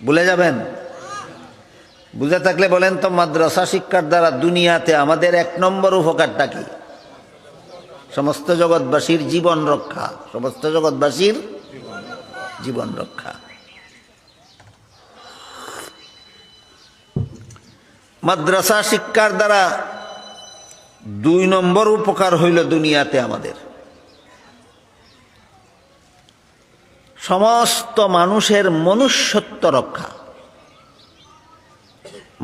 ভুলে যাবেন? বুঝে থাকলে বলেন তো, মাদ্রাসা শিক্ষার দ্বারা দুনিয়াতে আমাদের 1 নম্বর উপকারটা কি? সমস্ত জগৎবাসীর জীবন রক্ষা। সমস্ত জগৎবাসীর জীবন রক্ষা। মাদ্রাসা শিক্ষার দ্বারা 2 নম্বর উপকার হইল দুনিয়াতে আমাদের সমস্ত মানুষের মনুষ্যত্ব রক্ষা।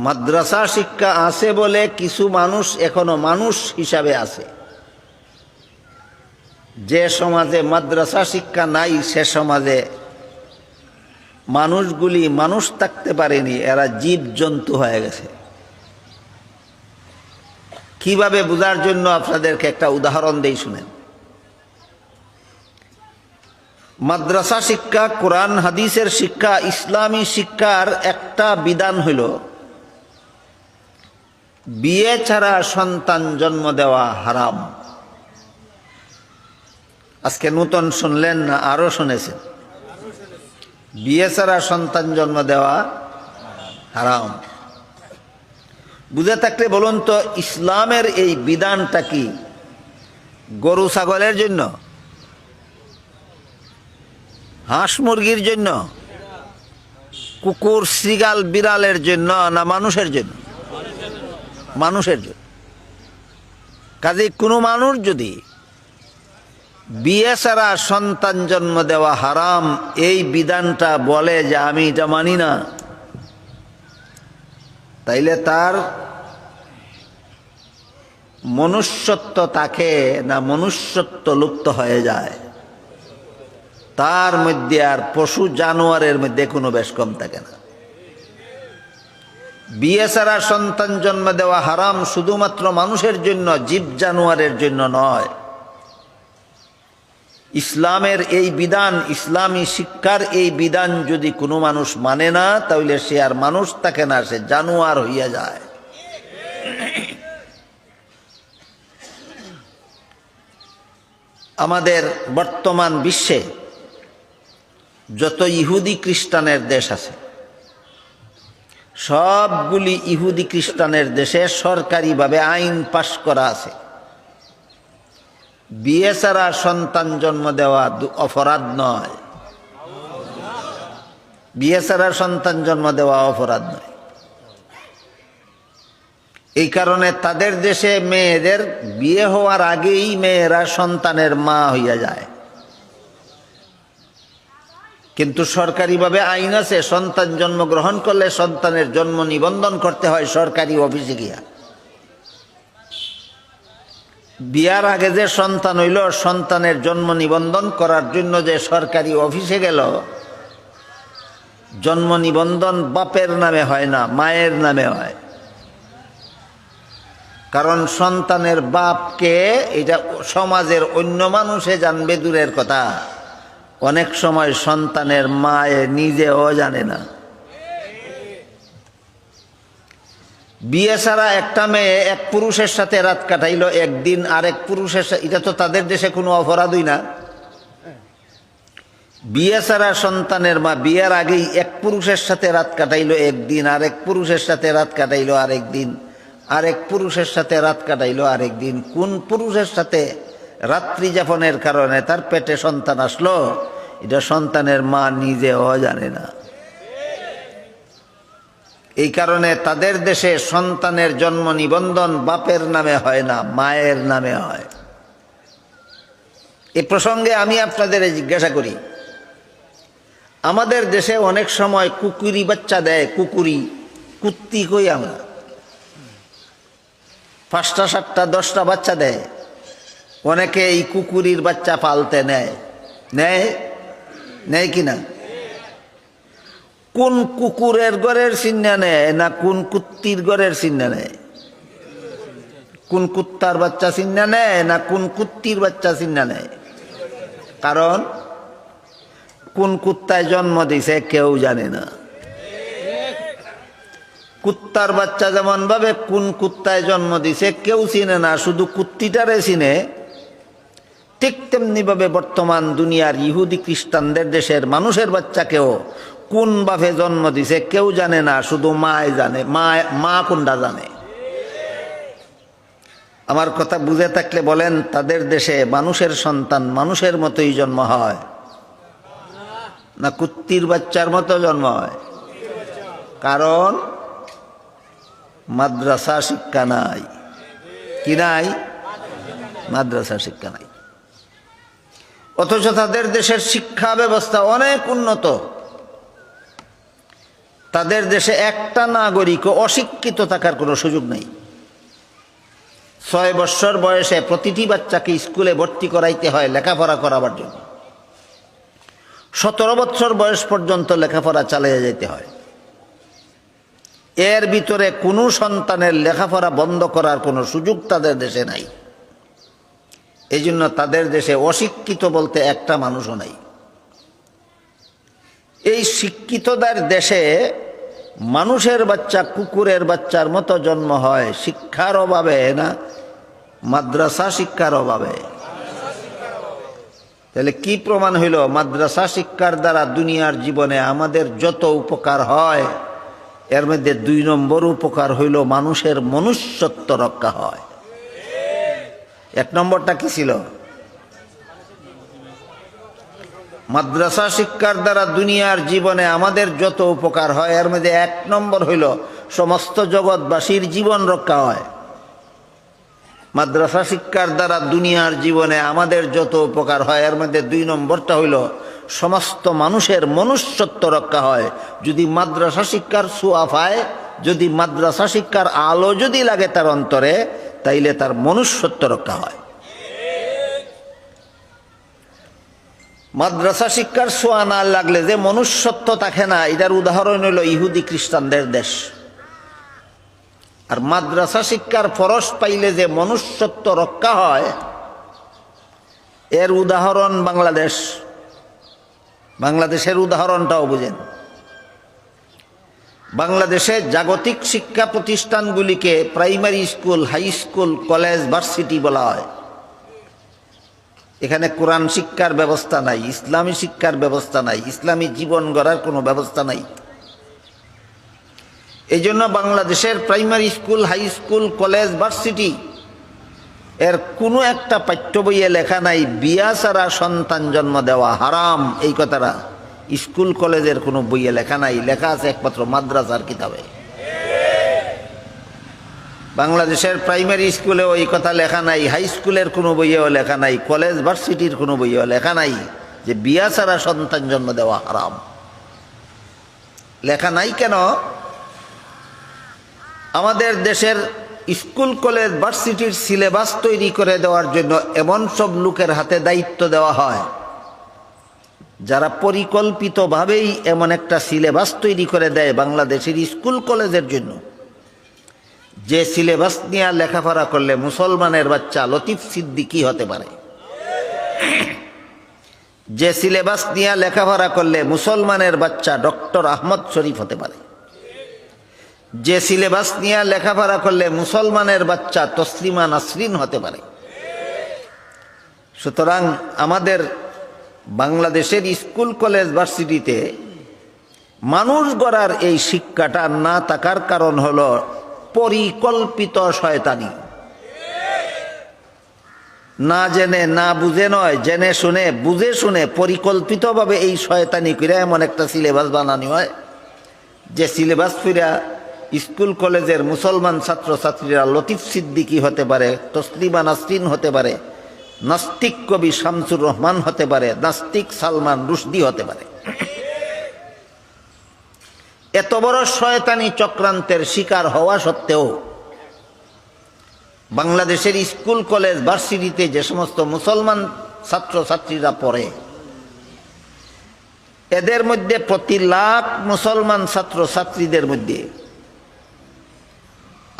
মাদ্রাসা শিক্ষা আছে বলে কিছু মানুষ এখনো মানুষ হিসাবে আছে। যে সমাজে মাদ্রাসা শিক্ষা নাই সে সমাজে মানুষগুলি মানুষ থাকতে পারেনি, এরা জীব জন্তু হয়ে গেছে। কিভাবে বোঝার জন্য আপনাদেরকে একটা উদাহরণ দেই, শুনেন। মাদ্রাসা শিক্ষা, কোরআন হাদিসের শিক্ষা, ইসলামী শিক্ষার একটা বিধান হইল বিয়ে ছাড়া সন্তান জন্ম দেওয়া হারাম। আজকে নতুন শুনলেন না আরো শুনেছেন? বিয়ে ছাড়া সন্তান জন্ম দেওয়া হারাম। বুঝে থাকলে বলুন তো, ইসলামের এই বিধানটা কি গরু ছাগলের জন্য, হাঁস মুরগির জন্য, কুকুর শ্রীগাল বিড়ালের জন্য, না মানুষের জন্য? মানুষের জন্য। কাজে কোনো মানুষ যদি বিয়ে ছাড়া সন্তান জন্ম দেওয়া হারাম এই বিধানটা বলে যে আমি এটা মানি না, তাইলে তার মনুষ্যত্ব থাকে না মনুষ্যত্ব লুপ্ত হয়ে যায়? তার মধ্যে আর পশু জানোয়ারের মধ্যে কোনো বেশ কম থাকে না। বিয়ে ছাড়া সন্তান জন্ম দেওয়া হারাম শুধুমাত্র মানুষের জন্য, জীব জানোয়ারের জন্য নয়। ইসলামের এই বিধান, ইসলামী শিক্ষার এই বিধান যদি কোনো মানুষ মানে না, তাহলে সে আর মানুষ থাকে না, সে জানোয়ার হইয়া যায়। আমাদের বর্তমান বিশ্বে যত ইহুদি খ্রিস্টানের দেশ আছে, সবগুলি ইহুদি খ্রিস্টানের দেশে সরকারিভাবে আইন পাশ করা আছে বিয়ে ছাড়া সন্তান জন্ম দেওয়া অপরাধ নয়। বিয়ে ছাড়া সন্তান জন্ম দেওয়া অপরাধ নয়। এই কারণে তাদের দেশে মেয়েদের বিয়ে হওয়ার আগেই মেয়েরা সন্তানের মা হইয়া যায়। কিন্তু সরকারিভাবে আইন আছে, সন্তান জন্মগ্রহণ করলে সন্তানের জন্ম নিবন্ধন করতে হয় সরকারি অফিসে গিয়া। বিয়ার আগে যে সন্তান হইল, সন্তানের জন্ম নিবন্ধন করার জন্য যে সরকারি অফিসে গেল, জন্ম নিবন্ধন বাপের নামে হয় না, মায়ের নামে হয়। কারণ সন্তানের বাপকে এটা সমাজের অন্য মানুষে জানবে দূরের কথা, অনেক সময় সন্তানের মায়ে নিজেও জানে না। বিয়ে ছাড়া একটা মেয়ে এক পুরুষের সাথে রাত কাটাইলো একদিন, আরেক পুরুষের সাথে, এটা তো তাদের দেশে কোনো অপরাধই না। বিয়ে ছাড়া সন্তানের মা বিয়ের আগেই এক পুরুষের সাথে রাত কাটাইলো একদিন, আরেক পুরুষের সাথে রাত কাটাইলো আরেক দিন, আরেক পুরুষের সাথে রাত কাটাইলো আরেক দিন। কোন পুরুষের সাথে রাত্রি যাপনের কারণে তার পেটে সন্তান আসলো, এটা সন্তানের মা নিজেও জানে না। এই কারণে তাদের দেশে সন্তানের জন্ম নিবন্ধন বাপের নামে হয় না, মায়ের নামে হয়। এ প্রসঙ্গে আমি আপনাদের জিজ্ঞাসা করি, আমাদের দেশে অনেক সময় কুকুরি বাচ্চা দেয়, কুকুরি, কুত্তি কই আমরা, 5টা 7টা 10টা বাচ্চা দেয়। অনেকে এই কুকুরির বাচ্চা পালতে নেয়, নেয় নেয় কিনা? কোন কুকুরের ঘরের চিহ্ন নেয় না কোন কুত্তির ঘরের চিহ্ন নেয়? কোন কুত্তার বাচ্চা চিহ্ন নেয় না কোন কুত্তির বাচ্চা চিহ্ন নেয়? কারণ কোন কুত্তায় জন্ম দিছে কেউ জানে না। কুত্তার বাচ্চা যেমন ভাবে কোন কুত্তায় জন্ম দিছে কেউ চিনে না, শুধু কুত্তিটারে চিনে, ঠিক তেমনি ভাবে বর্তমান দুনিয়ার ইহুদি খ্রিস্টানদের দেশের মানুষের বাচ্চাকেও কোন বাপে জন্ম দিছে কেউ জানে না, শুধু মায় জানে। মা কোনটা জানে? আমার কথা বুঝে থাকলে বলেন, তাদের দেশে মানুষের সন্তান মানুষের মতোই জন্ম হয় না কুত্তির বাচ্চার মতো জন্ম হয়? কারণ মাদ্রাসা শিক্ষা নাই। কি নাই? মাদ্রাসা শিক্ষা নাই। অথচ তাদের দেশের শিক্ষা ব্যবস্থা অনেক উন্নত। তাদের দেশে একটা নাগরিক অশিক্ষিত থাকার কোনো সুযোগ নেই। 6 বছর বয়সে প্রতিটি বাচ্চাকে স্কুলে ভর্তি করাইতে হয় লেখাপড়া করাবার জন্য। 17 বছর বয়স পর্যন্ত লেখাপড়া চালিয়ে যেতে হয়। এর ভিতরে কোনো সন্তানের লেখাপড়া বন্ধ করার কোনো সুযোগ তাদের দেশে নাই। এই জন্য তাদের দেশে অশিক্ষিত বলতে একটা মানুষও নাই। এই শিক্ষিতদের দেশে মানুষের বাচ্চা কুকুরের বাচ্চার মতো জন্ম হয়, শিক্ষার অভাবে না মাদ্রাসা শিক্ষার অভাবে। তাহলে কি প্রমাণ হইল? মাদ্রাসা শিক্ষার দ্বারা দুনিয়ার জীবনে আমাদের যত উপকার হয়, এর মধ্যে 2 নম্বর উপকার হইল মানুষের মনুষ্যত্ব রক্ষা হয়। 1 নম্বরটা কি ছিল? মাদ্রাসা শিক্ষার দ্বারা দুনিয়ার জীবনে আমাদের যত উপকার হয়, এর মধ্যে 1 নম্বর হইল সমস্ত জগৎবাসীর জীবন রক্ষা হয়। মাদ্রাসা শিক্ষার দ্বারা দুনিয়ার জীবনে আমাদের যত উপকার হয়, এর মধ্যে 2 নম্বরটা হইল সমস্ত মানুষের মনুষ্যত্ব রক্ষা হয়। যদি মাদ্রাসা শিক্ষার ছোঁয়া পায়, যদি মাদ্রাসা শিক্ষার আলো যদি লাগে তার অন্তরে, তাইলে তার মনুষ্যত্ব রক্ষা হয়। মাদ্রাসা শিক্ষার ছোঁয়া না লাগলে যে মনুষ্যত্ব থাকে না, এটার উদাহরণ হইল ইহুদি খ্রিস্টানদের দেশ। আর মাদ্রাসা শিক্ষার ফরজ পাইলে যে মনুষ্যত্ব রক্ষা হয়, এর উদাহরণ বাংলাদেশ। বাংলাদেশের উদাহরণটাও বুঝেন। বাংলাদেশে জাগতিক শিক্ষা প্রতিষ্ঠানগুলিকে primary school, high school, college, varsity বলা হয়। এখানে কোরআন শিক্ষার ব্যবস্থা নাই, ইসলামী শিক্ষার ব্যবস্থা নাই, ইসলামী জীবন গড়ার কোনো ব্যবস্থা নাই। এই জন্য বাংলাদেশের primary school, high school, college, varsity এর কোনো একটা পাঠ্য বইয়ে লেখা নাই বিয়া ছাড়া সন্তান জন্ম দেওয়া হারাম। এই কথাটা স্কুল কলেজের কোনো বইয়ে লেখা নাই, লেখা আছে একমাত্র মাদ্রাসার কিতাবে। বাংলাদেশের প্রাইমারি স্কুলেও এই কথা লেখা নাই, হাই স্কুলের কোনো বইয়েও লেখা নাই, কলেজ ভার্সিটির কোনো বইয়েও লেখা নাই যে বিয়া ছাড়া সন্তান জন্ম দেওয়া হারাম। লেখা নাই কেন? আমাদের দেশের স্কুল কলেজ ভার্সিটির সিলেবাস তৈরি করে দেওয়ার জন্য এমন সব লোকের হাতে দায়িত্ব দেওয়া হয় যারা পরিকল্পিতভাবেই এমন একটা সিলেবাস তৈরি করে দেয় বাংলাদেশের স্কুল কলেজের জন্য, যে সিলেবাস নিয়ে লেখাপড়া করলে মুসলমানের বাচ্চা লতিফ সিদ্দিকী হতে পারে, যে সিলেবাস নিয়ে লেখাপড়া করলে মুসলমানের বাচ্চা ডক্টর আহমদ শরীফ হতে পারে, যে সিলেবাস নিয়ে লেখাপড়া করলে মুসলমানের বাচ্চা তসলিমা নাসরিন হতে পারে। সুতরাং আমাদের বাংলাদেশের স্কুল কলেজ ভার্সিটিতে মানুষ গড়ার এই শিক্ষাটা না থাকার কারণ হলো পরিকল্পিত শয়তানি। না জেনে না বুঝে নয়, জেনে শুনে বুঝে শুনে পরিকল্পিতভাবে এই শয়তানি করে এমন একটা সিলেবাস বানানো হয় যে সিলেবাস ফিরা স্কুল কলেজের মুসলমান ছাত্রছাত্রীরা লতিফ সিদ্দিকী হতে পারে, তসলিমা নাসরিন হতে পারে, নাস্তিক কবি শামসুর রহমান হতে পারে, নাস্তিক সালমান রুশদি হতে পারে। এত বড় শয়তানি চক্রান্তের শিকার হওয়া সত্ত্বেও বাংলাদেশের স্কুল কলেজ ভার্সিটিতে যে সমস্ত মুসলমান ছাত্রছাত্রীরা পড়ে, এদের মধ্যে প্রতি লাখ মুসলমান ছাত্রছাত্রীদের মধ্যে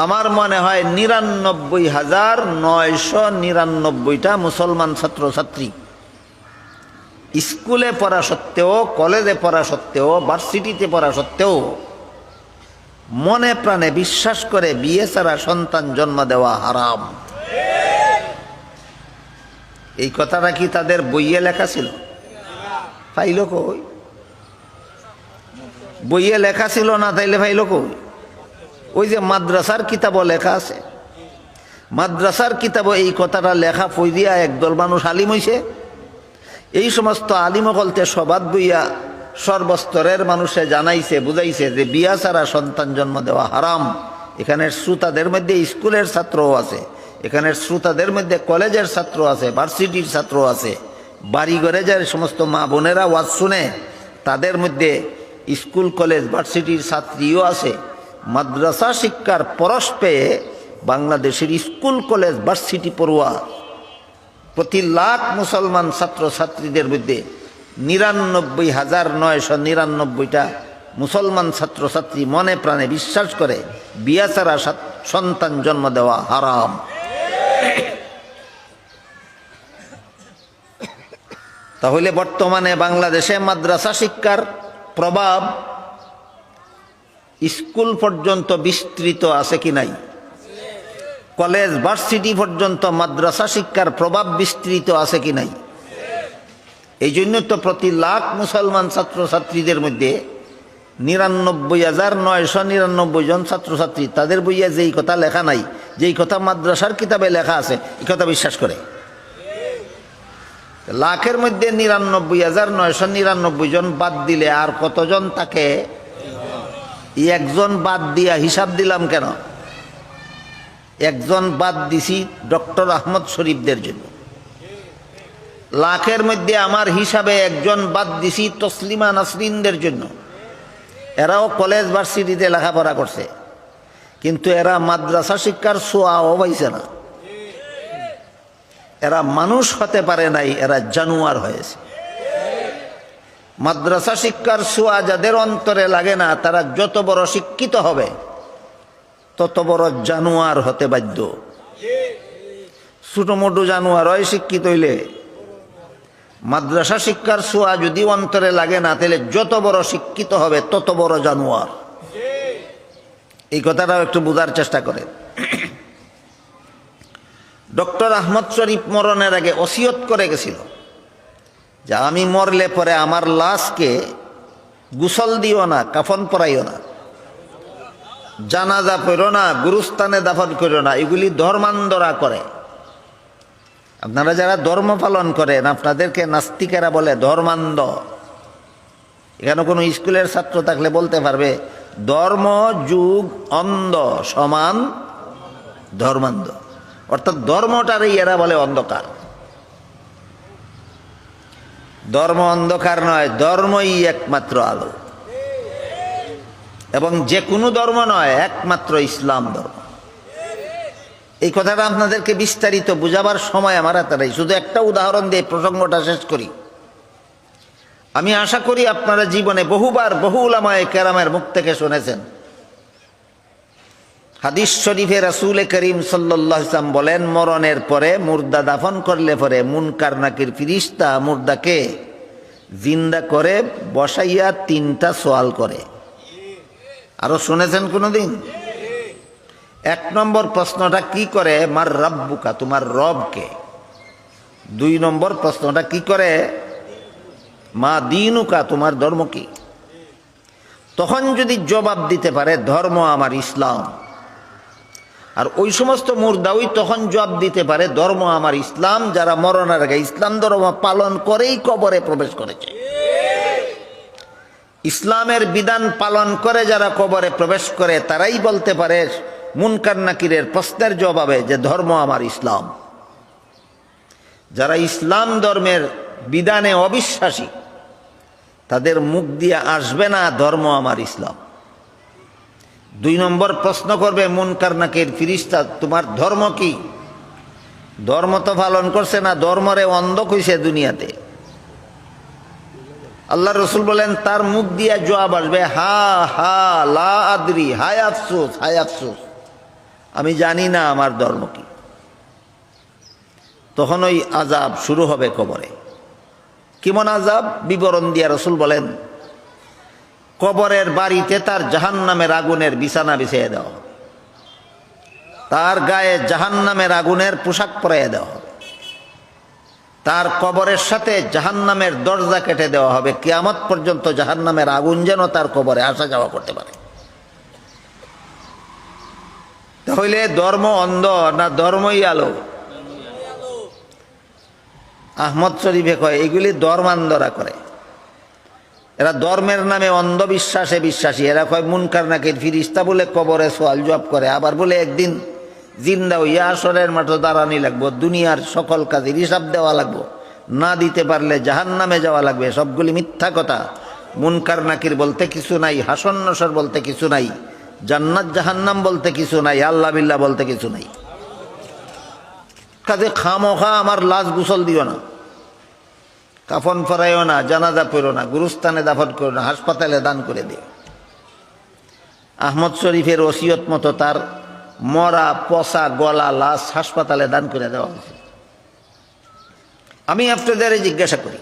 আমার মনে হয় 99,999টা মুসলমান ছাত্রছাত্রী স্কুলে পড়া সত্ত্বেও, কলেজে পড়া সত্ত্বেও, ভার্সিটিতে পড়া সত্ত্বেও মনে প্রাণে বিশ্বাস করে বিয়ে ছাড়া সন্তান জন্ম দেওয়া হারাম। এই কথাটা কি তাদের বইয়ে লেখা ছিল? পাইল কই? বইয়ে লেখা ছিল না, তাইলে ভাইলো কই? ওই যে মাদ্রাসার কিতাবও লেখা আছে। মাদ্রাসার কিতাবও এই কথাটা লেখা পইদিয়া একদল মানুষ আলিম হইছে। এই সমস্ত আলিম বলতে সবাদ বইয়া সর্বস্তরের মানুষে জানাইছে, বুঝাইছে যে বিয়া ছাড়া সন্তান জন্ম দেওয়া হারাম। এখানের শ্রোতাদের মধ্যে স্কুলের ছাত্রও আছে, এখানের শ্রোতাদের মধ্যে কলেজের ছাত্র আছে, ভার্সিটির ছাত্র আছে, বাড়িঘরে যে সমস্ত মা বোনেরা ওয়াজ শুনে তাদের মধ্যে স্কুল কলেজ ভার্সিটির ছাত্রীও আছে। মাদ্রাসা শিক্ষার পরশ পেয়ে বাংলাদেশের স্কুল কলেজ ভার্সিটি পড়ুয়া প্রতি লাখ মুসলমান ছাত্র ছাত্রীদের মধ্যে ৯৯,৯৯৯টা মুসলমান ছাত্র ছাত্রী মনে প্রাণে বিশ্বাস করে বিয়া ছাড়া সন্তান জন্ম দেওয়া হারাম। তাহলে বর্তমানে বাংলাদেশে মাদ্রাসা শিক্ষার প্রভাব স্কুল পর্যন্ত বিস্তৃত আছে কি নাই? কলেজ ভার্সিটি পর্যন্ত মাদ্রাসা শিক্ষার প্রভাব বিস্তৃত আছে কি নাই? এই জন্য তো প্রতি লাখ মুসলমান ছাত্রছাত্রীদের মধ্যে ৯৯,৯৯৯ জন ছাত্রছাত্রী তাদের বইয়ে যেই কথা লেখা নাই, যেই কথা মাদ্রাসার কিতাবে লেখা আছে, এই কথা বিশ্বাস করে। লাখের মধ্যে ৯৯,৯৯৯ জন বাদ দিলে আর কতজন তাকে? একজন বাদ দিয়া হিসাব দিলাম কেন? একজন বাদ দিছি ডক্টর আহমদ শরীফদের জন্য। লাখের মধ্যে আমার হিসাবে একজন বাদ দিছি তসলিমা নাসরিনদের জন্য। এরাও কলেজ ভার্সিটিতে লেখাপড়া করছে, কিন্তু এরা মাদ্রাসা শিক্ষার ছোঁয়াও পাইছে না। এরা মানুষ হতে পারে নাই, এরা জানোয়ার হয়েছে। মাদ্রাসা শিক্ষার ছোঁয়া যাদের অন্তরে লাগে না, তারা যত বড় শিক্ষিত হবে তত বড় জানোয়ার হতে বাধ্য। ছোট মোটো জানোয়ার হয় শিক্ষিত হইলে। মাদ্রাসা শিক্ষার ছোঁয়া যদি অন্তরে লাগে না, তাহলে যত বড় শিক্ষিত হবে তত বড় জানোয়ার। এই কথাটাও একটু বোঝার চেষ্টা করে। ডক্টর আহমদ শরীফ মরণের আগে ওসিয়ত করে গেছিল যে আমি মরলে পরে আমার লাশকে গোসল দিও না, কাফন পরাইও না, জানাজা পড়ো না, গুরুস্থানে দাফন করো না। এগুলি ধর্মান্ধরা করে। আপনারা যারা ধর্ম পালন করেন, আপনাদেরকে নাস্তিকেরা বলে ধর্মান্ধ। এখানে কোনো স্কুলের ছাত্র থাকলে বলতে পারবে ধর্ম যুগ অন্ধ সমান ধর্মান্ধ। অর্থাৎ ধর্মটারই এরা বলে অন্ধকার। ধর্ম অন্ধকার নয়, ধর্মই একমাত্র আলো। এবং যে কোনো ধর্ম নয়, একমাত্র ইসলাম ধর্ম। এই কথাটা আপনাদেরকে বিস্তারিত বুঝাবার সময় আমার হাতে নাই। শুধু একটা উদাহরণ দিয়ে প্রসঙ্গটা শেষ করি। আমি আশা করি আপনারা জীবনে বহুবার বহু উলামায়ে কেরামের মুখ থেকে শুনেছেন। হাদিস শরীফে রাসূল করিম সাল্লাল্লাহু আলাইহি ওয়াসাল্লাম বলেন, মরণের পরে মুর্দা দাফন করলে পরে মুনকার নাকির ফিরিস্তা মুর্দাকে জিন্দা করে বসাইয়া 3টা সওয়াল করে। আরো শুনেছেন কোনদিন? 1 নম্বর প্রশ্নটা কি করে? মার রাব্বুকা, তোমার রব কে? 2 নম্বর প্রশ্নটা কি করে? মা দীনুকা, তোমার ধর্ম কি? তখন যদি জবাব দিতে পারে ধর্ম আমার ইসলাম, আর ওই সমস্ত মুর্দাওই তখন জবাব দিতে পারে ধর্ম আমার ইসলাম, যারা মরণের আগে ইসলাম ধর্ম পালন করেই কবরে প্রবেশ করেছে। ইসলামের বিধান পালন করে যারা কবরে প্রবেশ করে, তারাই বলতে পারে মুনকার নাকিরের প্রশ্নের জবাবে যে ধর্ম আমার ইসলাম। যারা ইসলাম ধর্মের বিধানে অবিশ্বাসী, তাদের মুখ দিয়ে আসবে না ধর্ম আমার ইসলাম। 2 নম্বর প্রশ্ন করবে মুনকার নাকির ফিরিস্তা, তোমার ধর্ম কি? ধর্ম তো পালন করছে না, ধর্মরে অন্ধ কইছে দুনিয়াতে। আল্লাহ রসুল বলেন তার মুখ দিয়ে জবাব আসবে হা হা লা আদরি, হায় আফসোস, হায় আফসোস, আমি জানি না আমার ধর্ম কি। তখন ওই আযাব শুরু হবে কবরে। কেমন আযাব? বিবরণ দিয়া রসুল বলেন, কবরের বাড়িতে তার জাহান্নামের আগুনের বিছানা বিছিয়ে দেওয়া হবে, তার গায়ে জাহান্নামের আগুনের পোশাক পরাইয়া দেওয়া হবে, তার কবরের সাথে জাহান্নামের দরজা কেটে দেওয়া হবে, কিয়ামত পর্যন্ত জাহান্নামের আগুন যেন তার কবরে আসা যাওয়া করতে পারে। তাহলে ধর্ম অন্ধ না ধর্মই আলো? আহমদ শরীফে কয় এগুলি ধর্মান্ধরা করে, এরা ধর্মের নামে অন্ধবিশ্বাসে বিশ্বাসী। এরা কয় মুনকার নাকির ফিরিস্তা বলে কবরে সোয়াল জবাব করে, আবার বলে একদিন জিন্দা হইয়া আসরের মাঠে দাঁড়ানি লাগবো, দুনিয়ার সকল কাজের হিসাব দেওয়া লাগবো, না দিতে পারলে জাহান্নামে যাওয়া লাগবে। সবগুলি মিথ্যা কথা। মুনকার নাকির বলতে কিছু নাই, হাসন নসর বলতে কিছু নাই, জান্নাত জাহান্নাম বলতে কিছু নাই, আল্লাহ বিল্লাহ বলতে কিছু নাই। কাজে খামোখা আমার লাশ গোসল দিও না, কাফন ফরাইও না, জানাজা পড়ো না, গুরুস্থানে দাফন করো না, হাসপাতালে দান করে দিও। আহমদ শরীফের ওসিয়ত মতো তার মরা পচা গলা লাশ হাসপাতালে দান করে দেওয়া হয়েছে। আমি আপনাদের জিজ্ঞাসা করি,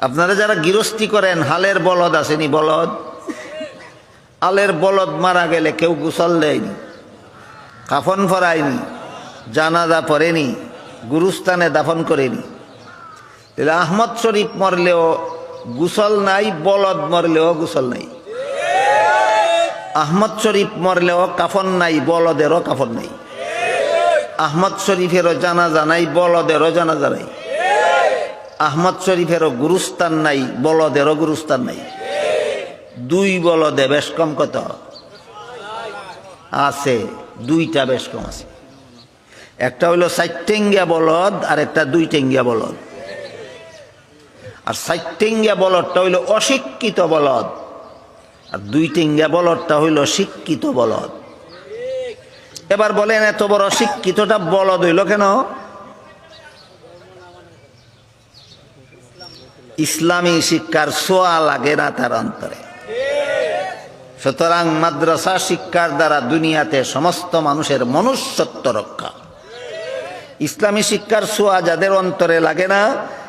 আপনারা যারা গৃহস্থী করেন, হালের বলদ আসেনি? বলদ, আলের বলদ মারা গেলে কেউ গোসল দেয়নি, কাফন ফরায়নি, জানাজা পড়েনি, গুরুস্থানে দাফন করেনি। তাহলে আহমদ শরীফ মরলেও গোসল নাই, বলদ মরলেও গোসল নাই। আহমদ শরীফ মরলেও কাফন নাই, বলদেরও কাফন নাই। আহমদ শরীফেরও জানাজা নাই, বলদেরও জানাজা নাই। আহমদ শরীফেরও গুরুস্থান নাই, বলদেরও গুরুস্থান নাই। দুই বলদে বেশ কম কত আছে? দুইটা বেশ কম আছে। একটা হইল 4 টেঙ্গিয়া বলদ, আর একটা 2 টেঙ্গিয়া বলদ। আর 4 টেঙ্গিয়া বলদটা হইল অশিক্ষিত বলদ, আর 2 টেঙ্গিয়া বলদটা হইল শিক্ষিত বলদ। এবার বলেন, এত বড় শিক্ষিতটা বলদ হইল কেন? ইসলামী শিক্ষার ছোঁয়া লাগে না তার অন্তরে। সুতরাং মাদ্রাসা শিক্ষার দ্বারা দুনিয়াতে সমস্ত মানুষের মনুষ্যত্ব রক্ষা। ইসলামী শিক্ষার ছোঁয়া যাদের অন্তরে লাগে না,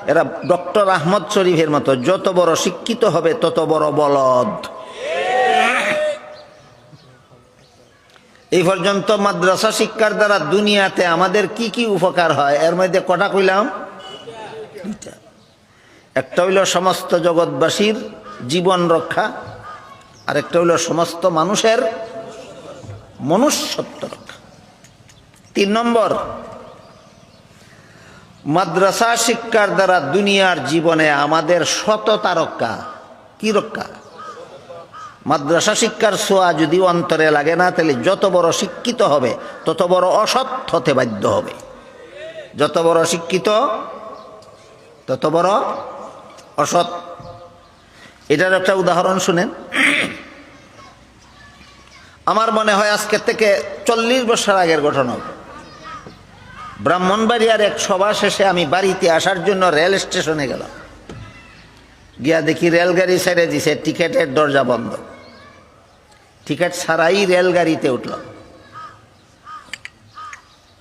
এরা ডক্টর আহমদ শরীফের মতো যত বড় শিক্ষিত হবে তত বড় বলদ। এই পর্যন্ত মাদ্রাসা শিক্ষার দ্বারা দুনিয়াতে আমাদের কি কি উপকার হয়, এর মধ্যে কটা কইলাম? একটা হইল সমস্ত জগৎবাসীর জীবন রক্ষা, আর একটা হইল সমস্ত মানুষের মনুষ্যত্ব রক্ষা। 3 নম্বর, মাদ্রাসা শিক্ষার দ্বারা দুনিয়ার জীবনে আমাদের সততা রক্ষা। কি রক্ষা? মাদ্রাসা শিক্ষার ছোঁয়া যদি অন্তরে লাগে না, তাহলে যত বড় শিক্ষিত হবে তত বড় অসৎ হতে বাধ্য হবে। যত বড় শিক্ষিত তত বড় অসৎ। এটার একটা উদাহরণ শুনেন। আমার মনে হয় আজকে থেকে 40 বছর আগের ঘটনা। ব্রাহ্মণবাড়িয়ার এক সভা শেষে আমি বাড়িতে আসার জন্য রেল স্টেশনে গেলাম। গিয়া দেখি রেলগাড়ি ছেড়ে দিছে, টিকেটের দরজা বন্ধ। টিকিট ছাড়াই রেলগাড়িতে উঠলাম।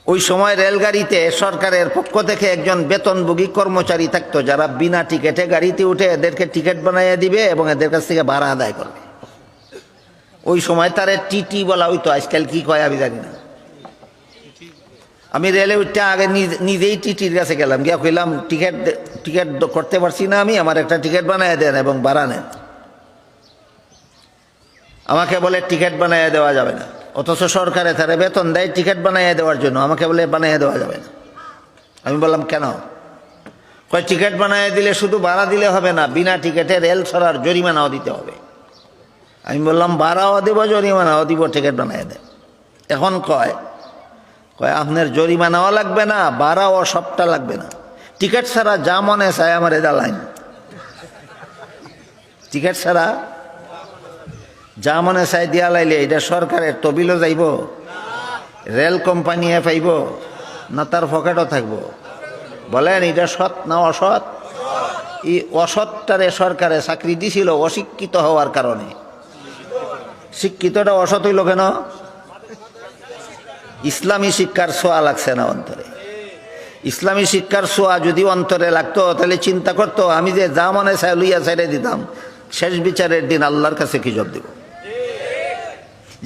ওই সময় রেলগাড়িতে সরকারের পক্ষ থেকে একজন বেতনভোগী কর্মচারী থাকতো, যারা বিনা টিকেটে গাড়িতে উঠে এদেরকে টিকিট বানাইয়া দিবে এবং এদের কাছ থেকে ভাড়া আদায় করবে। ওই সময় তারে টিটি বলা হইতো, আজকাল কি কয় আমি জানি না। আমি রেলে উঠতে আগে নিজেই টিটির কাছে গেলাম, গিয়া কইলাম টিকিট করতে পারছি না আমি, আমার একটা টিকিট বানাইয়া দেন এবং ভাড়া নেন। আমাকে বলে টিকিট বানাইয়া দেওয়া যাবে না, অথচ সরকারে তারা বেতন দেয় টিকিট বানাইয়া দেওয়ার জন্য। আমাকে বলে বানাইয়া দেওয়া যাবে না। আমি বললাম কেন? কয় টিকিট বানাইয়া দিলে শুধু ভাড়া দিলে হবে না, বিনা টিকিটে রেল ছাড়ার জরিমানাও দিতে হবে। আমি বললাম ভাড়াও দিব, জরিমানাও দিব, টিকিট বানাইয়া দেন। এখন কয় আপনার জরিমানাও লাগবে না, ভাড়াও সবটা লাগবে না, টিকিট ছাড়া যা মনে চায় আমার এটা লাইন। টিকিট ছাড়া যা মনে চাই দিয়া লাইলে এটা সরকারের তবিলও যাইব, রেল কোম্পানিয়ে পাইব না তার পকেটও থাকবো? বলেন এটা সৎ না অসৎ? এই অসৎটারে সরকারে চাকরি দিছিল অশিক্ষিত হওয়ার কারণে। শিক্ষিতটা অসৎ হইল কেন? ইসলামী শিক্ষার ছোঁয়া লাগছে না অন্তরে। ইসলামী শিক্ষার ছোঁয়া যদি অন্তরে লাগতো, তাহলে চিন্তা করতো আমি যে যা মনে চাই লইয়া ছেড়ে দিতাম, শেষ বিচারের দিন আল্লাহর কাছে কি জবাব দিব?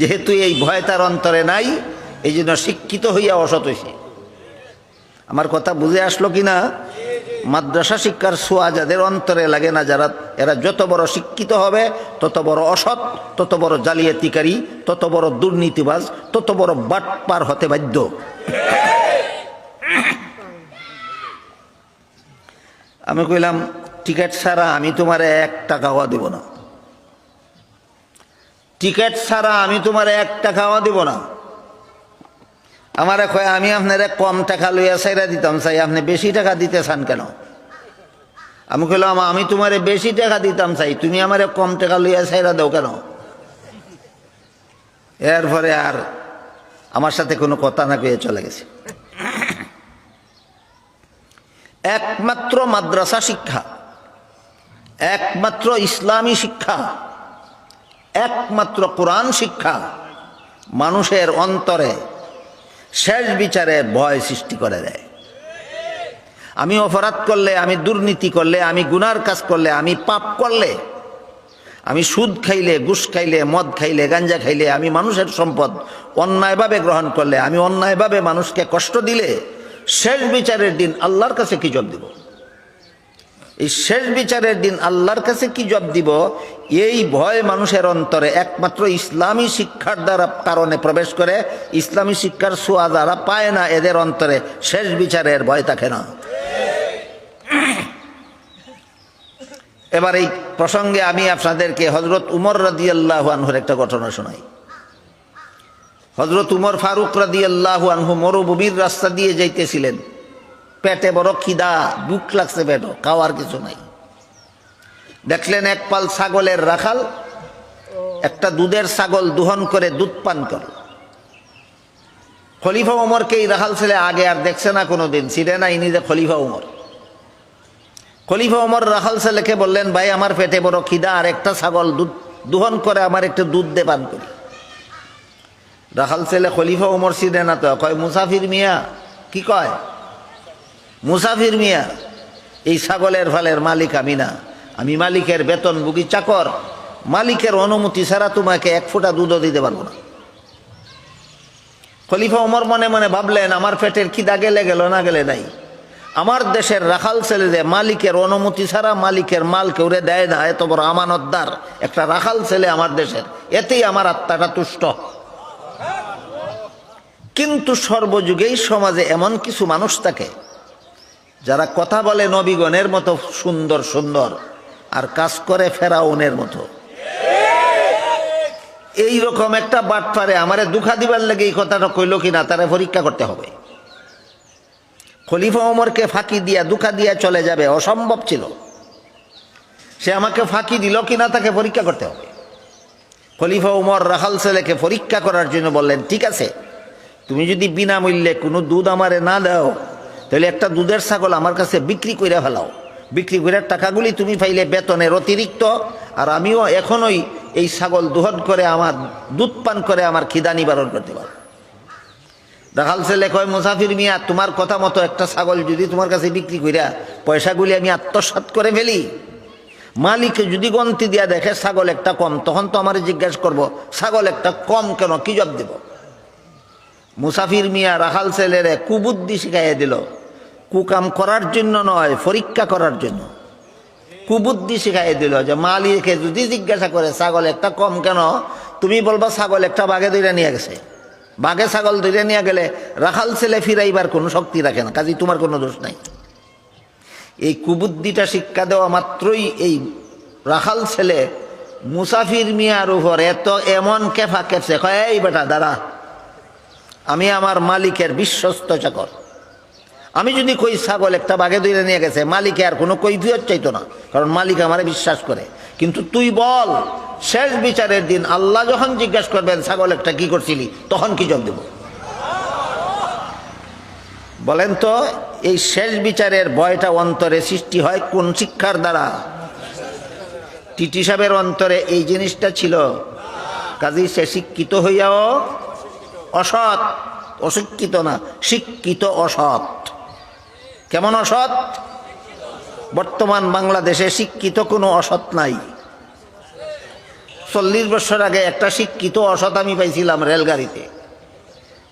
যেহেতু এই ভয় তার অন্তরে নাই, এই জন্য শিক্ষিত হইয়া অসৎ হইছে। আমার কথা বুঝে আসলো কি না? মাদ্রাসা শিক্ষার ছোঁয়া যাদের অন্তরে লাগে না, যারা এরা যত বড় শিক্ষিত হবে তত বড় অসৎ, তত বড় জালিয়াতিকারী, তত বড় দুর্নীতিবাজ, তত বড় বাটপার হতে বাধ্য। আমি কইলাম টিকিট ছাড়া আমি তোমারে 1 টাকাও দেব না, টিকিট ছাড়া আমি তোমারে 1 টাকাও দেব না। আমারে কয় আমি আপনারে কম টাকা লইয়া ছাইরা দিতাম চাই, আপনি বেশি টাকা দিতে চান কেন? আমি কইলাম আমি তোমারে বেশি টাকা দিতাম চাই, তুমি আমারে কম টাকা লইয়া ছাইরা দাও কেন? এরপরে আর আমার সাথে কোনো কথা না কয়ে চলে গেছে। একমাত্র মাদ্রাসা শিক্ষা, একমাত্র ইসলামী শিক্ষা, একমাত্র কোরআন শিক্ষা মানুষের অন্তরে শেষ বিচারের ভয় সৃষ্টি করে দেয়। আমি অপরাধ করলে, আমি দুর্নীতি করলে, আমি গুনার কাজ করলে, আমি পাপ করলে, আমি সুদ খাইলে, ঘুষ খাইলে, মদ খাইলে, গাঞ্জা খাইলে, আমি মানুষের সম্পদ অন্যায়ভাবে গ্রহণ করলে, আমি অন্যায়ভাবে মানুষকে কষ্ট দিলে শেষ বিচারের দিন আল্লাহর কাছে কি জবাব দিব? এই শেষ বিচারের দিন আল্লাহর কাছে কি জবাব দিব, এই ভয় মানুষের অন্তরে একমাত্র ইসলামী শিক্ষার দ্বারা কারণে প্রবেশ করে। ইসলামী শিক্ষার ছোঁয়া যারা পায় না, এদের অন্তরে শেষ বিচারের ভয় থাকে না। এবার এই প্রসঙ্গে আমি আপনাদেরকে হযরত উমর রাদিয়াল্লাহু আনহুর একটা ঘটনা শোনাই। হযরত উমর ফারুক রাদিয়াল্লাহু আনহু মরুভূমির রাস্তা দিয়ে যাইতেছিলেন, পেটে বড় খিদা, বুক লাগছে, পেটে খাওয়ার কিছু নাই। দেখলেন এক পাল ছাগলের রাখাল একটা দুধের ছাগল দোহন করে দুধ পান করে। খলিফা উমরকে এই রাখাল ছেলে আগে আর দেখছে না, কোনোদিন ছিলেন না ইনি যে খলিফা উমর। খলিফা উমর রাখাল ছেলেকে বললেন, ভাই আমার পেটে বড় খিদা, আর একটা ছাগল দুধ দোহন করে আমার একটু দুধ দে পান করি। রাখাল ছেলে খলিফা উমর ছিলেন না, তো কয় মুসাফির মিয়া। কি কয়? মুসাফির মিয়া, এই ছাগলের ফালের মালিক আমি না, আমি মালিকের বেতনভোগী চাকর, মালিকের অনুমতি ছাড়া তোমাকে 1 ফোঁটা দুধও দিতে পারবো না। খলিফা উমর মনে মনে ভাবলেন, আমার পেটের খিদা গেলে গেল, না গেলে নাই। আমার দেশের রাখাল ছেলে যে মালিকের অনুমতি ছাড়া মালিকের মাল কেউরে দেয় না, এত বড় আমানতদার একটা রাখাল ছেলে আমার দেশের, এতেই আমার আত্মাটা তুষ্ট। কিন্তু সর্বযুগেই সমাজে এমন কিছু মানুষ থাকে যারা কথা বলে নবীগণের মতো সুন্দর সুন্দর, আর কাজ করে ফেরাউনের মতো। এই রকম একটা বাটপারে আমারে দুঃখা দিবার লাগে এই কথাটা কইল কিনা তারে পরীক্ষা করতে হবে। খলিফা ওমরকে ফাঁকি দিয়া দুঃখা দিয়া চলে যাবে অসম্ভব ছিল, সে আমাকে ফাঁকি দিল কিনা তাকে পরীক্ষা করতে হবে। খলিফা ওমর রাখাল ছেলেকে পরীক্ষা করার জন্য বললেন, ঠিক আছে, তুমি যদি বিনামূল্যে কোনো দুধ আমারে না দাও, তাহলে একটা দুধের ছাগল আমার কাছে বিক্রি করে ফেলাও। বিক্রি করে টাকাগুলি তুমি পাইলে বেতনের অতিরিক্ত, আর আমিও এখনই এই ছাগল দোহন করে আমার দুধ পান করে আমার খিদা নিবারণ করতে পারো। রাখাল ছেলে কয়, মুসাফির মিয়া, তোমার কথা মতো একটা ছাগল যদি তোমার কাছে বিক্রি করিয়া পয়সাগুলি আমি আত্মসাৎ করে ফেলি, মালিকে যদি গন্তি দিয়া দেখে ছাগল একটা কম, তখন তো আমার জিজ্ঞাসা করবো ছাগল একটা কম কেন, কি জবাব দেব? মুসাফির মিয়া রাখাল ছেলেরে কুবুদ্ধি শিখাইয়া দিল, কুকাম করার জন্য নয়, পরীক্ষা করার জন্য কুবুদ্ধি শিখাইয়া দিল যে মালিকে যদি জিজ্ঞাসা করে ছাগল একটা কম কেন, তুমি বলবা ছাগল একটা বাঘে ধরে নিয়ে গেছে। বাঘে ছাগল ধরে নিয়ে গেলে রাখাল ছেলে ফিরাইবার কোনো শক্তি রাখে না, কাজে তোমার কোনো দোষ নাই। এই কুবুদ্ধিটা শিক্ষা দেওয়া মাত্রই এই রাখাল ছেলে মুসাফির মিয়ার উপর এমন কেফা কেফছে, কয়, এই বেটা দাঁড়া, আমি আমার মালিকের বিশ্বস্ত চাকর, আমি যদি কই ছাগল একটা বাঘে ধরে নিয়ে গেছে, মালিকে আর কোনো কৈফিয়ত চাইতো না, কারণ মালিক আমারে বিশ্বাস করে। কিন্তু তুই বল, শেষ বিচারের দিন আল্লাহ যখন জিজ্ঞাসা করবেন ছাগল একটা কি করছিলি, তখন কি জবাব দেব? বলেন তো, এই শেষ বিচারের ভয়টা অন্তরে সৃষ্টি হয় কোন শিক্ষার দ্বারা? টিটি সাহেবের অন্তরে এই জিনিসটা ছিল, কাজেই সে শিক্ষিত হইয়াও অসৎ, অশিক্ষিত না, শিক্ষিত অসৎ। কেমন অসৎ? বর্তমান বাংলাদেশে শিক্ষিত কোনো অসৎ নাই। 40 বছর আগে একটা শিক্ষিত অসৎ আমি পাইছিলাম রেলগাড়িতে।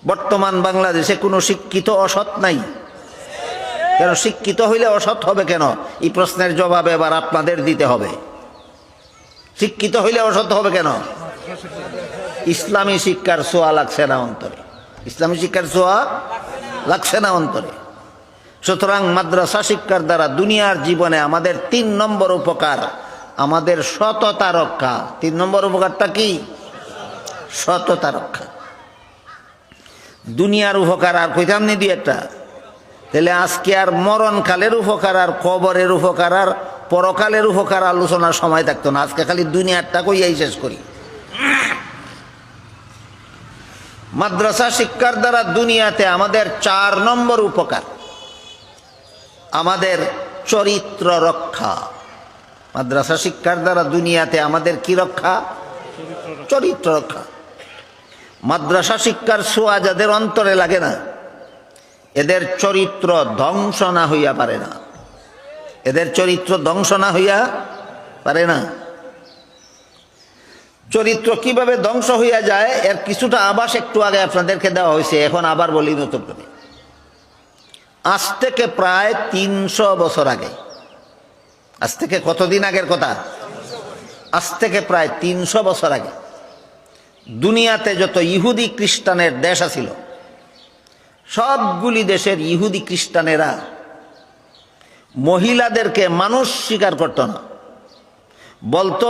বর্তমান বাংলাদেশে কোনো শিক্ষিত অসৎ নাই। কেন শিক্ষিত হইলে অসৎ হবে কেন? এই প্রশ্নের জবাব এবার আপনাদের দিতে হবে। শিক্ষিত হইলে অসৎ হবে কেন? ইসলামী শিক্ষার ছোঁয়া লাগছে না অন্তরে। ইসলামী শিক্ষার ছোঁয়া লাগছে না অন্তরে। সুতরাং মাদ্রাসা শিক্ষার দ্বারা দুনিয়ার জীবনে আমাদের 3 নম্বর উপকার, আমাদের সততা রক্ষা। 3 নম্বর উপকারটা কি? সততা রক্ষা। দুনিয়ার উপকার আর কইতাম নি দুই একটা, তাহলে আজকে আর মরণকালের উপকার আর কবরের উপকার আর পরকালের উপকার আলোচনার সময় থাকতো না। আজকে খালি দুনিয়ারটা কইয়াই শেষ করি। মাদ্রাসা শিক্ষার দ্বারা দুনিয়াতে আমাদের 4 নম্বর উপকার, আমাদের চরিত্র রক্ষা। মাদ্রাসা শিক্ষার দ্বারা দুনিয়াতে আমাদের কি রক্ষা? চরিত্র রক্ষা। মাদ্রাসা শিক্ষার ছোঁয়া যাদের অন্তরে লাগে না, এদের চরিত্র ধ্বংস না হইয়া পারে না। এদের চরিত্র ধ্বংস না হইয়া পারে না। চরিত্র কিভাবে ধ্বংস হইয়া যায় এর কিছুটা আভাস একটু আগে আপনাদেরকে দেওয়া হয়েছে, এখন আবার বলি নতুন করে। আজ থেকে প্রায় 300 বছর আগে, আজ থেকে কতদিন আগের কথা? আজ থেকে প্রায় 300 বছর আগে দুনিয়াতে যত ইহুদি খ্রিস্টানের দেশ আছিল, সবগুলি দেশের ইহুদি খ্রিস্টানেরা মহিলাদেরকে মানুষ স্বীকার করত না। বলতো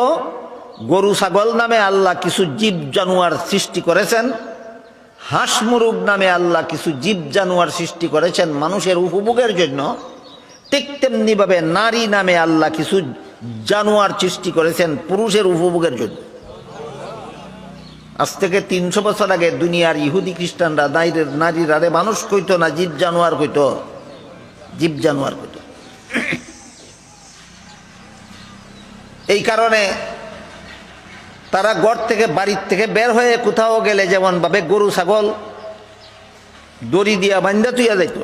গরু ছাগল নামে আল্লাহ কিছু জীব জানোয়ার সৃষ্টি করেছেন, হাঁস মুরগ নামে আল্লাহ কিছু জীব জানোয়ার সৃষ্টি করেছেন মানুষের উপভোগের জন্য, ঠিক তেমনিভাবে নারী নামে আল্লাহ কিছু জানোয়ার সৃষ্টি করেছেন পুরুষের উপভোগের জন্য। আজ থেকে 300 বছর আগে দুনিয়ার ইহুদি খ্রিস্টানরা নারীরা মানুষ কইতো না, জীব জানোয়ার কইতো, জীব জানোয়ার কইতো। এই কারণে তারা ঘর থেকে বাড়ির থেকে বের হয়ে কোথাও গেলে যেমন ভাবে গরু ছাগল দড়ি দিয়া বান্ধা তুইয়া যাইত,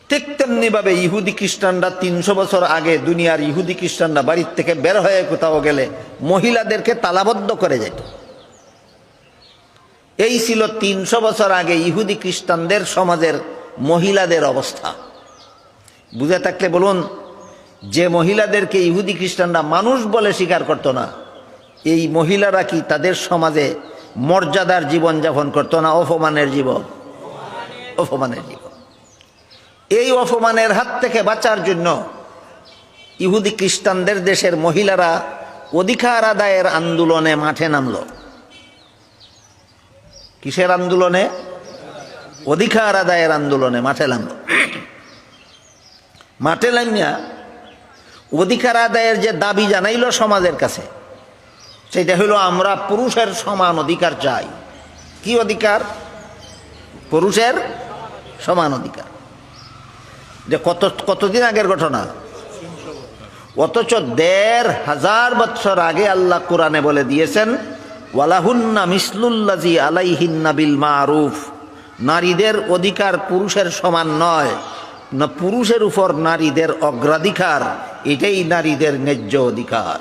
ঠিক তেমনি ভাবে ইহুদি খ্রিস্টানরা 300 বছর আগে দুনিয়ার ইহুদি খ্রিস্টানরা বাড়ির থেকে বের হয়ে কোথাও গেলে মহিলাদেরকে তালাবদ্ধ করে যেত। এই ছিল 300 বছর আগে ইহুদি খ্রিস্টানদের সমাজের মহিলাদের অবস্থা। বুঝে থাকলে বলুন, যে মহিলাদেরকে ইহুদি খ্রিস্টানরা মানুষ বলে স্বীকার করত না, এই মহিলারা কি তাদের সমাজে মর্যাদার জীবন যাপন করতো না? অপমানের জীবন, অপমানের জীবন। এই অপমানের হাত থেকে বাঁচার জন্য ইহুদি খ্রিস্টানদের দেশের মহিলারা অধিকার আদায়ের আন্দোলনে মাঠে নামল। কিসের আন্দোলনে? অধিকার আদায়ের আন্দোলনে মাঠে নামল। মাঠে নামিয়া অধিকার আদায়ের যে দাবি জানাইল সমাজের কাছে, সেটা হলো আমরা পুরুষের সমান অধিকার চাই। কি অধিকার? পুরুষের সমান অধিকার। যে কতদিন আগের ঘটনা, অথচ 1500 বছর আগে আল্লাহ কোরআনে বলে দিয়েছেন, ওয়ালাহুন্না মিসলুল্লাজি আলাইহিন্না বিল মারুফ। নারীদের অধিকার পুরুষের সমান নয়, না পুরুষের উপর নারীদের অগ্রাধিকার, এটাই নারীদের ন্যায্য অধিকার।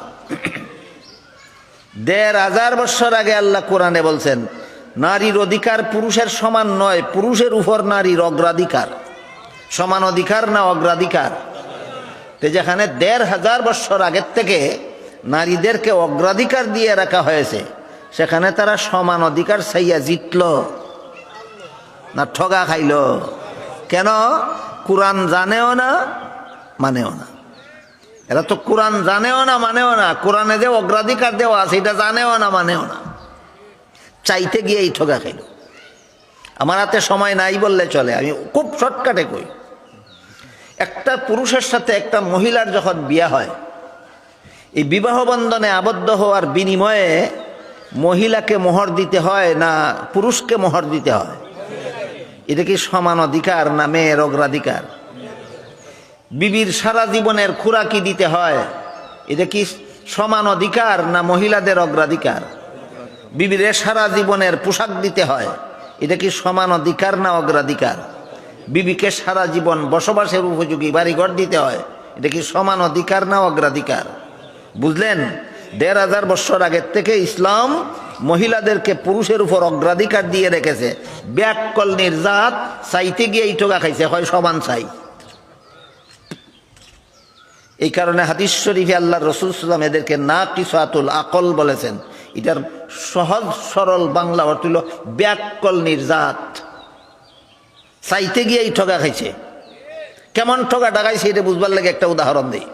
1500 বছর আগে আল্লাহ কোরআনে বলছেন নারীর অধিকার পুরুষের সমান নয়, পুরুষের উপর নারীর অগ্রাধিকার। সমান অধিকার না অগ্রাধিকার? তো যেখানে 1500 বছর আগের থেকে নারীদেরকে অগ্রাধিকার দিয়ে রাখা হয়েছে, সেখানে তারা সমান অধিকার চাইয়া জিতল না ঠগা খাইল? কেন? কোরআন জানেও না মানেও না। এরা তো কোরআন জানেও না মানেও না, কোরআনে যে অগ্রাধিকার দেওয়া আছে এটা জানেও না মানেও না, চাইতে গিয়েই ঠগা খাইল। আমার হাতে সময় নাই বললে চলে, আমি খুব শর্টকাটে কই। একটা পুরুষের সাথে একটা মহিলার যখন বিয়ে হয়, এই বিবাহ বন্ধনে আবদ্ধ হওয়ার বিনিময়ে মহিলাকে মোহর দিতে হয় না পুরুষকে মোহর দিতে হয়? এটা কি সমান অধিকার না মেয়ের অগ্রাধিকার? বিবির সারা জীবনের খোরাকি দিতে হয়, এটা কি সমান অধিকার না মহিলাদের অগ্রাধিকার? বিবির সারা জীবনের পোশাক দিতে হয়, এটা কি সমান অধিকার না অগ্রাধিকার? বিবিকে সারা জীবন বসবাসের উপযোগী বাড়িঘর দিতে হয়, এটা কি সমান অধিকার না অগ্রাধিকার? বুঝলেন? 1500 বছর আগের থেকে ইসলাম মহিলাদেরকে পুরুষের উপর অগ্রাধিকার দিয়ে রেখেছে। ব্যাককলনির জাত চাইতে গিয়ে ঠোকা খাইছে, হয় সমান চাই। এই কারণে হাদিস শরীফে আল্লাহ রসুল সাল্লাম এদেরকে নাকিসাতুল আকল বলেছেন। এটার সহজ সরল বাংলা অর্থ হল ব্যাককল নির্যাত। চাইতে গিয়েই ঠগা খাইছে। কেমন ঠগা ডাকাইছে এটা বুঝবার লাগে একটা উদাহরণ দিই।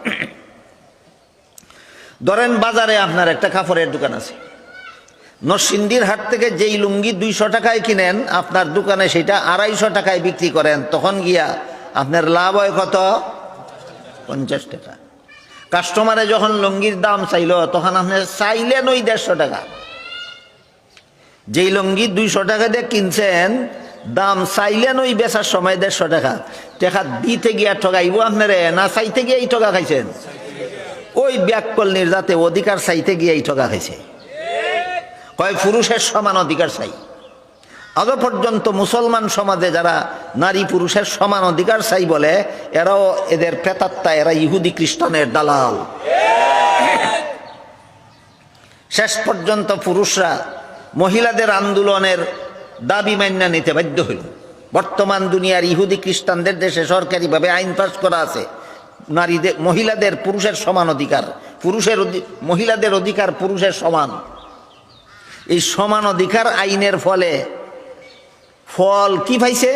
ধরেন বাজারে আপনার একটা কাপড়ের দোকান আছে, নরসিংদীর হাট থেকে যেই লুঙ্গি 200 টাকায় কিনেন আপনার দোকানে সেটা 250 টাকায় বিক্রি করেন, তখন গিয়া আপনার লাভ হয় কত? 50 টাকা। কাস্টমারে যখন লুঙ্গির দাম চাইল তখন আপনি চাইলেন ওই 150 টাকা। যেই লুঙ্গি 200 টাকা দিয়ে কিনছেন দাম চাইলেন ওই বেচার সময় 150 টাকা। টাকা দিতে গিয়া ঠগাইব আপনারে না চাইতে গিয়েই ঠগা খাইছেন? ওই ব্যাককল নির্যাতে অধিকার চাইতে গিয়েই ঠগা খাইছে। কয় পুরুষের সমান অধিকার চাই। আজ পর্যন্ত মুসলমান সমাজে যারা নারী পুরুষের সমান অধিকার চাই বলে এরাও এদের প্রেতাত্মা, এরা ইহুদি খ্রিস্টানের দালাল। শেষ পর্যন্ত পুরুষরা মহিলাদের আন্দোলনের দাবি মান্য নিতে বাধ্য হইল। বর্তমান দুনিয়ার ইহুদি খ্রিস্টানদের দেশে সরকারিভাবে আইন পাস করা আছে, নারীদের মহিলাদের পুরুষের সমান অধিকার, মহিলাদের অধিকার পুরুষের সমান। এই সমান অধিকার আইনের ফলে ফল কি পাইছে?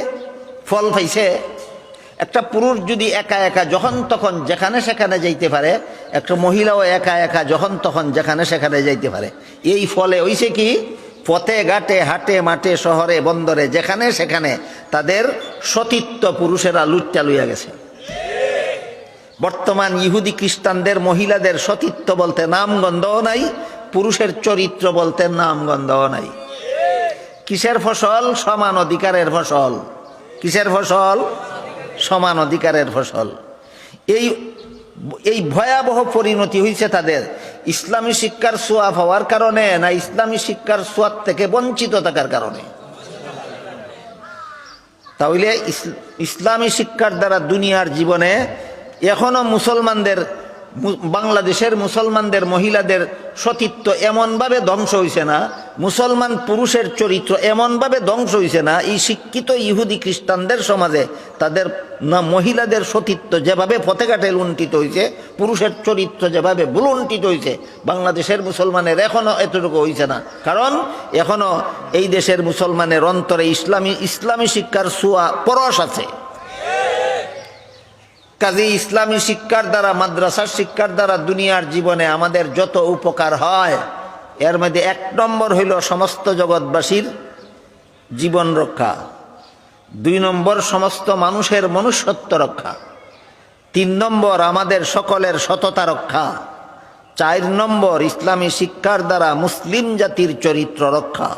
ফল পাইছে একটা পুরুষ যদি একা একা যখন তখন যেখানে সেখানে যাইতে পারে, একটা মহিলাও একা একা যখন তখন যেখানে সেখানে যাইতে পারে। এই ফলে হইছে কি, পথে ঘাটে হাটে মাঠে শহরে বন্দরে যেখানে সেখানে তাদের সতীত্ব পুরুষেরা লুটটা লইয়া গেছে। বর্তমান ইহুদি খ্রিস্টানদের মহিলাদের সতীত্ব বলতে নামগন্ধও নাই, পুরুষের চরিত্র বলতে নামগন্ধও নাই। কিসের ফসল? সমান অধিকারের ফসল। কিসের ফসল? সমান অধিকারের ফসল। এই ভয়াবহ পরিণতি হয়েছে তাদের ইসলামী শিক্ষার ছোঁয়া পাওয়ার কারণে না ইসলামী শিক্ষার ছোঁয়ার থেকে বঞ্চিত থাকার কারণে? তাহলে ইসলামী শিক্ষার দ্বারা দুনিয়ার জীবনে এখনো মুসলমানদের, বাংলাদেশের মুসলমানদের মহিলাদের সতীত্ব এমনভাবে ধ্বংস হয়েছে না, মুসলমান পুরুষের চরিত্র এমনভাবে ধ্বংস হয়েছে না। এই শিক্ষিত ইহুদি খ্রিস্টানদের সমাজে তাদের না মহিলাদের সতীত্ব যেভাবে পথে ঘাটে লুণ্ঠিত হয়েছে, পুরুষের চরিত্র যেভাবে বুলুণ্ঠিত হয়েছে, বাংলাদেশের মুসলমানের এখনো এতটুকু হয়েছে না। কারণ এখনো এই দেশের মুসলমানের অন্তরে ইসলামী শিক্ষার ছোঁয়া পরশ আছে। কাজে ইসলামী শিক্ষার দ্বারা, মাদ্রাসার শিক্ষার দ্বারা দুনিয়ার জীবনে আমাদের যত উপকার হয় এর মধ্যে 1 নম্বর হইল সমস্ত জগৎবাসীর জীবন রক্ষা, 2 নম্বর সমস্ত মানুষের মনুষ্যত্ব রক্ষা, 3 নম্বর আমাদের সকলের সততা রক্ষা, 4 নম্বর ইসলামী শিক্ষার দ্বারা মুসলিম জাতির চরিত্র রক্ষা।